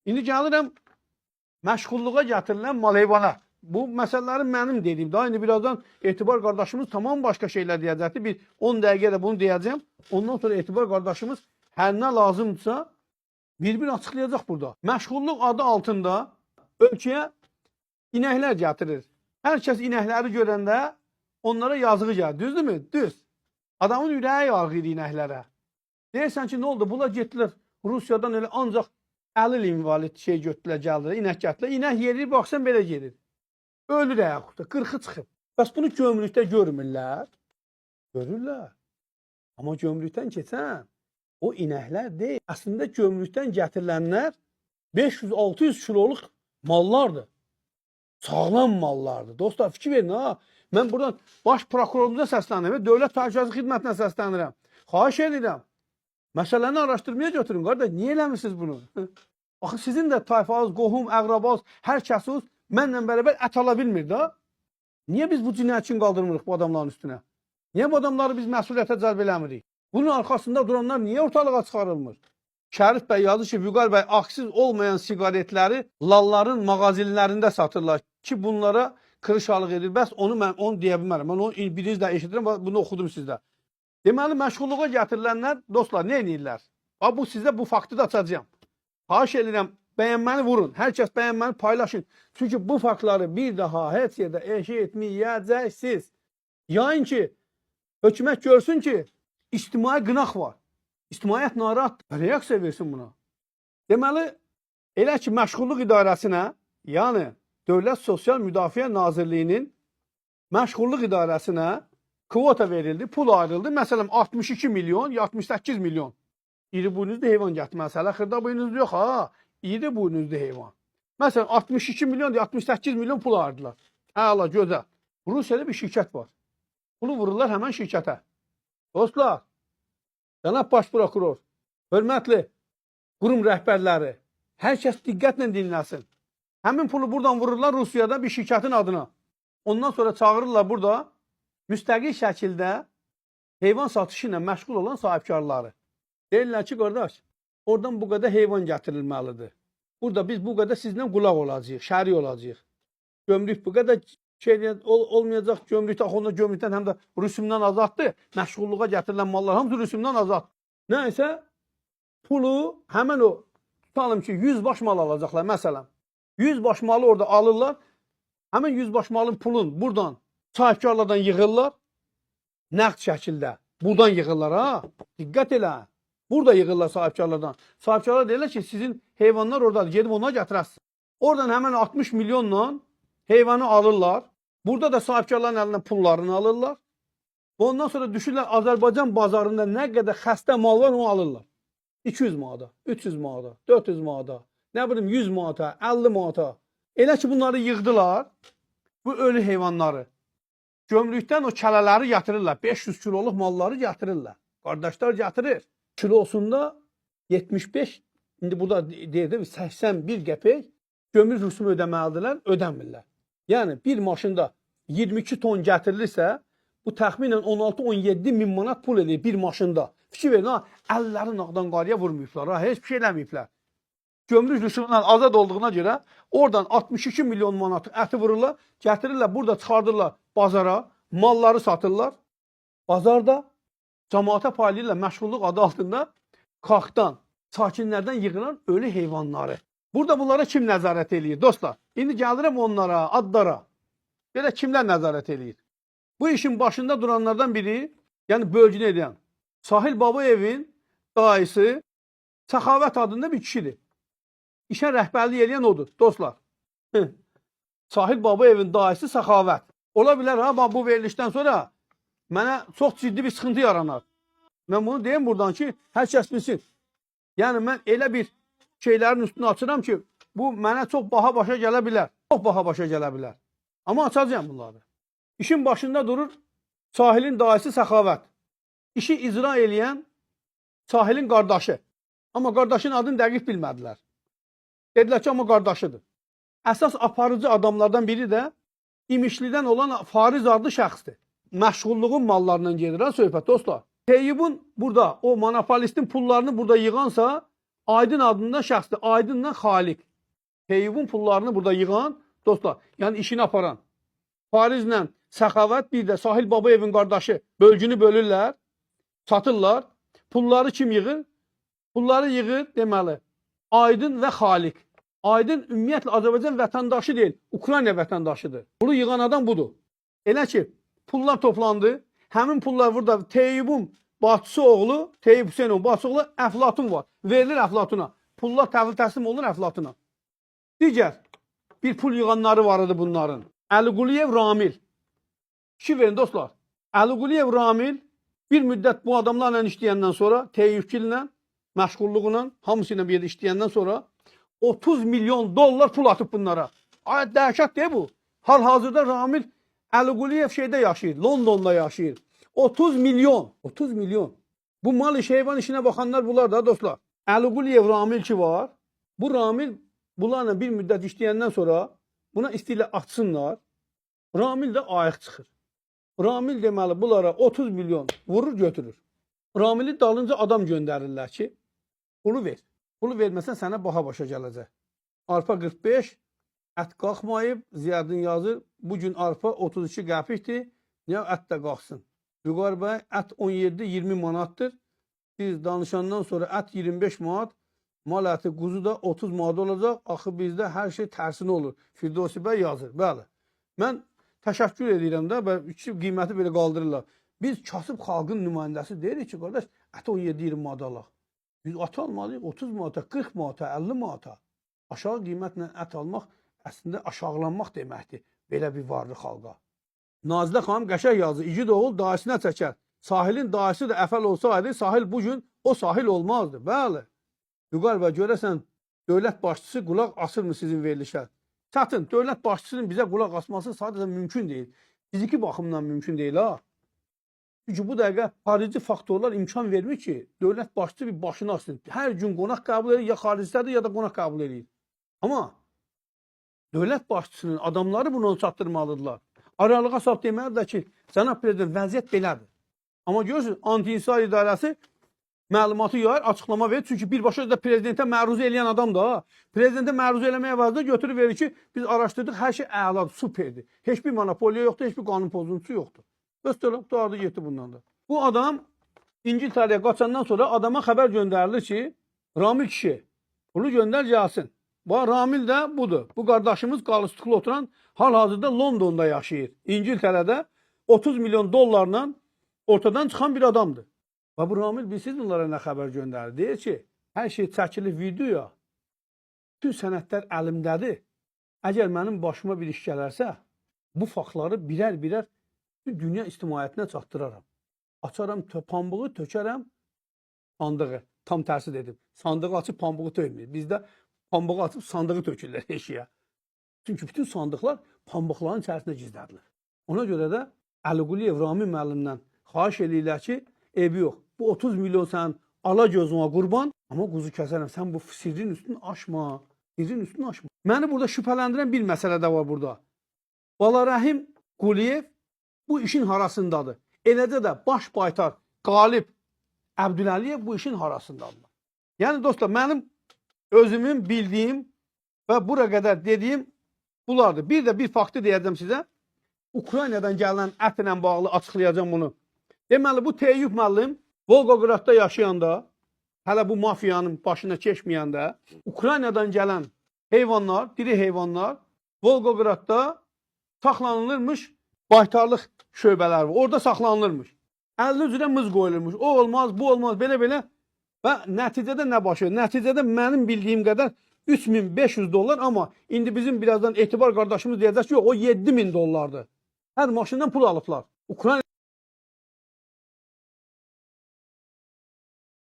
İndi gəlirəm məşğulluğa gətirilən mal-heyvana. Bu məsələlərin mənim dediyim. Daha indi birazdan Etibar qardaşımız tamam başqa şeylər deyəcəkdir. Bir 10 dəqiqə də bunu deyəcəm. Ondan sonra Etibar qardaşımız hər nə lazımdırsa bir açıqlayacaq burada. Məşğulluq adı altında ölkəyə inəklər gətirir. Hər kəs inəkləri görəndə onlara yazığı gəlir. Düzdürmü? Düz. Adamın ürəyi yarğıydı inəklərə. Deyirsən ki, nə oldu? Bunlar getdilər Rusiyadan elə ancaq 50 invalid şey götürülər, gəldilər, inək gətirdilər. İnək yerir, baxsan belə gedir. Ölür ayaqda, 40-ı çıxıb. Bəs bunu gömrükdə görmürlər. Görürlər. Amma gömrükdən keçən o inəklər deyil. Əslində gömrükdən gətirilənlər 500-600 kiloluq mallardır. Sağlam mallardır. Dostlar, fikir verin ha. Mən buradan baş prokurorumuza səslənirəm və Dövlət Təhlükəsizlik Xidmətinə səslənirəm. Xahiş edirəm. Məsələni araşdırmaya götürün, qardaş. Niyə eləmirsiniz bunu? Axı sizin də tayfanız, qohum, əqrabaz, hər kəsiniz mənlə bərabər ət ala bilmir da. Niyə biz bu cinayətçini qaldırmırıq bu adamların üstünə? Niyə bu adamları biz məsuliyyətə cəlb eləmirik? Bunun arxasında duranlar niyə ortalığa çıxarılmır? Şərif bəy yazır ki, Vüqar bəy aksiz olmayan siqaretləri lalların mağazinlərində satırlar ki, bunlara kırışalıq edir. Bəs onu mən deyə bilmərəm. Mən onu biriniz də eşidirəm, bunu oxudum sizdə. Deməli, məşğulluğa gətirilənlər, dostlar, nə edirlər? Bu sizə bu faktı da açacağım. Xahiş edirəm, bəyənməni vurun. Hər kəs bəyənməni paylaşın. Çünki bu faktları bir daha heç yerdə eşitməyəcəksiniz. Yayın ki, hökumət görsün ki, ictimai qınaq var. İctimaiyyət narahatdır. Reaksiya versin buna. Deməli, elə ki, məşğulluq idarəsinə, yəni Dövlət Sosial Müdafiə Nazirliyinin məşğulluq idarəsinə kvota verildi, pul ayrıldı. Məsələn, 62 milyon, 68 milyon. İri buynuzlu heyvan gətirməsi. Hələ xırda buynuzlu yox, ha. İri buynuzlu heyvan. Məsələn, 62 milyon, 68 milyon pul ayırdılar. Həla, gözəl. Rusiyada bir şirkət var. Pulu vururlar həmən şirkətə. Dostlar, cənab baş prokuror, hörmətli qurum rəhbərləri, hər kəs diqqətlə dinləsin. Həmin pulu buradan vururlar Rusiyada bir şirkətin adına. Ondan sonra çağırırlar burada müstəqil şəkildə heyvan satışı ilə məşğul olan sahibkarları. Deyirlər ki, qardaş, oradan bu qədər heyvan gətirilməlidir. Burada biz bu qədər sizlə qulaq olacağıq, şərik olacağıq. Gömrük bu qədər olmayacaq, gömrükdə, onda gömrükdən həm də rüsumdan azaddır. Məşğulluğa gətirilən mallar hamısı rüsumdan azad. Nəysə, pulu həmən o, tutalım ki, 100 baş mal alacaqlar, məsələn. 100 baş malı orada alırlar. Həmin 100 baş malın pulun buradan sahibkarlardan yığırlar. Nəqd şəkildə. Buradan yığırlar, ha. Diqqət elə. Burada yığırlar sahibkarlardan. Sahibkarlar deyirlər ki, sizin heyvanlar oradadır. Gedib ona gətirəsiniz. Oradan həmən 60 milyonla heyvanı alırlar. Burada da sahibkarların əlindən pullarını alırlar. Ondan sonra düşürlər Azərbaycan bazarında nə qədər xəstə mal var onu alırlar. 200 manata, 300 manata, 400 manata, nə bilim 100 manata, 50 manata. Elə ki bunları yığdılar, bu ölü heyvanları. Gömrükdən o kələləri gətirirlər. 500 kiloluq malları gətirirlər. Qardaşlar gətirir. Kilosunda 75, indi burada deyirdim 81 qəpik gömrük rüsumu ödəməlidirlər, ödəmirlər. Yəni bir maşında 22 ton gətirilirsə, bu təxminən 16-17 min manat pul edir bir maşında. Fikir verin, ha, əlləri nağdan qarıya vurmayıblar, ha, heç bir şey eləməyiblər. Gömrük rüsumundan azad olduğuna görə oradan 62 milyon manat əti vururlar, gətirirlər, burada çıxardırlar bazara, malları satırlar. Bazarda cəmaata paylayırlar məşğulluq adı altında kaxdan, sakinlərdən yığılan ölü heyvanları. Burada bunlara kim nəzarət eləyir, dostlar? İndi gəlirəm onlara, adlara. Belə kimlər nəzarət eləyir? Bu işin başında duranlardan biri, yəni bölgünü edən, Sahil Babayevin dayısı Səxavət adında bir kişidir. İşə rəhbərlik edən odur, dostlar. Sahil Babayevin dayısı Səxavət. Ola bilər, ha, bu verilişdən sonra mənə çox ciddi bir sıxıntı yaranar. Mən bunu deyim buradan ki, hər kəs bilsin. Yəni, mən elə bir şeylərin üstünü açıram ki, bu mənə çox baha başa gələ bilər. Çox baha başa gələ bilər. Amma açacağım bunları. İşin başında durur Sahilin dayısı Səxavət. İşi icra eləyən Sahilin qardaşı. Amma qardaşın adını dəqiq bilmədilər. Dedilər ki, amma qardaşıdır. Əsas aparıcı adamlardan biri də İmişlidən olan Fariz adlı şəxsdir. Məşğulluğun mallarından gedir ha söhbət, dostlar. Teyyubun burada, o monopolistin pullarını burada yığansa Aydın adından şəxsdir. Aydınla Xaliq. Teyyubun pullarını burada yığan dostlar. Yəni işini aparan. Farizlə Səxavət bir də Sahil Babayevin qardaşı bölgünü bölürlər, satırlar. Pulları kim yığır? Pulları yığır deməli Aydın və Xaliq. Aydın ümumiyyətlə Azərbaycan vətəndaşı deyil, Ukrayna vətəndaşıdır. Bunu yığan adam budur. Elə ki, pullar toplandı. Həmin pullar burada Teyyubun bacısı oğlu, Teyyub Hüseynovun bacısı oğlu Əflatun var. Verilir Əflatuna. Pullar təhvil təslim olur Əflatuna. Digər bir pul yığanları var idi bunların. Əliquliyev Ramil. İki verin dostlar. Əliquliyev Ramil bir müddət bu adamlarla işləyəndən sonra Teyyubkillə, məşğulluğuyla, hamısı ilə bir yerdə işləyəndən sonra 30 milyon dollar pul atıb bunlara. Ay dəhşət deyil bu. Hal-hazırda Ramil Əliquliyev şeydə yaşayır, Londonda yaşayır. 30 milyon. 30 milyon. Bu mal iş heyvan işine bakanlar bunlar da dostlar. Əliquliyev Ramil ki var. Bu Ramil bunlarla bir müddət işləyəndən sonra buna istəyirlər açsınlar. Ramil də ayıq çıxır. Ramil deməli bunlara 30 milyon vurur götürür. Ramil'i dalınca adam göndərirlər ki pulu ver. Pulu verməsən sənə baha başa gələcək. Arpa 45, ət qalxmayıb, Ziyadın yazır. Bugün arpa 32 qəpikdir. Niyə ət də qalxsın? Vüqar bəy, ət 17-20 manatdır. Biz danışandan sonra ət 25 manat, mal əti, quzu da 30 manat olacaq. Axı bizdə hər şey tərsinə olur. Firdevsi bəy yazır. Bəli. Mən təşəkkür edirəm də, qiyməti belə qaldırırlar. Biz kasıb xalqın nümayəndəsi deyirik ki, qardaş, ət 17-20 manat alaq. Biz ət almalıyıq 30 manata, 40 manata, 50 manata. Aşağı qiymətlə ət almaq əslində aşağılanmaq deməkdir. Belə bir varlı xalqa. Nazilə xanım qəşəng yazır. İgid oğul daisinə çəkər. Sahilin daisi də əfəl olsaydı, sahil bugün o sahil olmazdı. Bəli. Vüqar bəy, görəsən, dövlət başçısı qulaq asırmı sizin verilişə? Çətin, dövlət başçısının bizə qulaq asması sadəcə mümkün deyil. Fiziki baxımdan mümkün deyil ha. Çünki bu dəqiqə xarici faktorlar imkan vermir ki, dövlət başçısı bir başını açsın. Hər gün qonaq qəbul edir, ya xaricdədir, ya da qonaq qəbul edir. Amma dövlət başçısının adamları bunu çatdırmalıdırlar. Aralığa sap deməlidir ki, cənab prezident, vəziyyət belədir. Amma görürsünüz, anti-insan idarəsi məlumatı yayır, açıqlama verir. Çünki birbaşa da prezidentə məruzə eləyən adam da, prezidentə məruzə eləməyə vəzdə götürür verir ki, biz araşdırdıq, hər şey əladır, superdir. Heç bir monopoliya yoxdur, heç bir qanun pozuntusu yoxdur. Göstərilib, doğruda getdi bundan da. Bu adam İngiltərəyə qaçandan sonra adama xəbər göndərilir ki, Ramil kişi, pulu göndər gəlsin. Bu Ramil də budur. Bu qardaşımız qalıstıqlı oturan hal-hazırda Londonda yaşayır. İngiltərədə 30 milyon dollarla ortadan çıxan bir adamdır. Və bu Ramil bilsiz bunlara nə xəbər göndərir? Deyir ki, hər şey çəkilib videoya, bütün sənədlər əlimdədir. Əgər mənim başıma bir iş gələrsə, bu faktları birər-birər dünya ictimaiyyətinə çatdıraram. Açaram, pambığı tökərəm, sandığı. Tam tərsi dedim. Sandığı açıb pambığı tökmür. Bizdə pambığı açıb sandığı tökürlər eşiyə. Çünki bütün sandıqlar pambıqların içərisində gizlədilir. Ona görə də Əliquliyev Ramil müəllimdən xahiş edirlər ki, evi yox. Bu 30 milyon sən ala gözünə qurban, amma quzu kəsərəm. Sən bu sirrin üstünü aşma. Sirrin üstünü aşma. Məni burada şübhələndirən bir məsələ də var burada. Balarəhim Quliyev bu işin harasındadır. Eləcə də baş baytar Qalib Əbdüləliyev bu işin harasındadır. Yəni dostlar, mənim özümün bildiyim və bura qədər dediyim bunlardır. Bir də bir faktı deyəcəm sizə. Ukraynadan gələn ətlə bağlı açıqlayacağım bunu. Deməli, bu Teyyub müəllim Volqogradda yaşayanda, hələ bu mafiyanın başına keçməyəndə, Ukraynadan gələn heyvanlar, diri heyvanlar Volqogradda saxlanılırmış, baytarlıq şöbələri var. Orada saxlanılırmış. 50 üzrə mız qoyulurmuş. O olmaz, bu olmaz, belə-belə. Və nəticədə nə başı? Nəticədə mənim bildiyim qədər 3500 dollar, amma indi bizim birazdan Etibar qardaşımız deyəcək ki, yox, o 7000 dollardır. Hər maşından pul alıblar. Ukrayna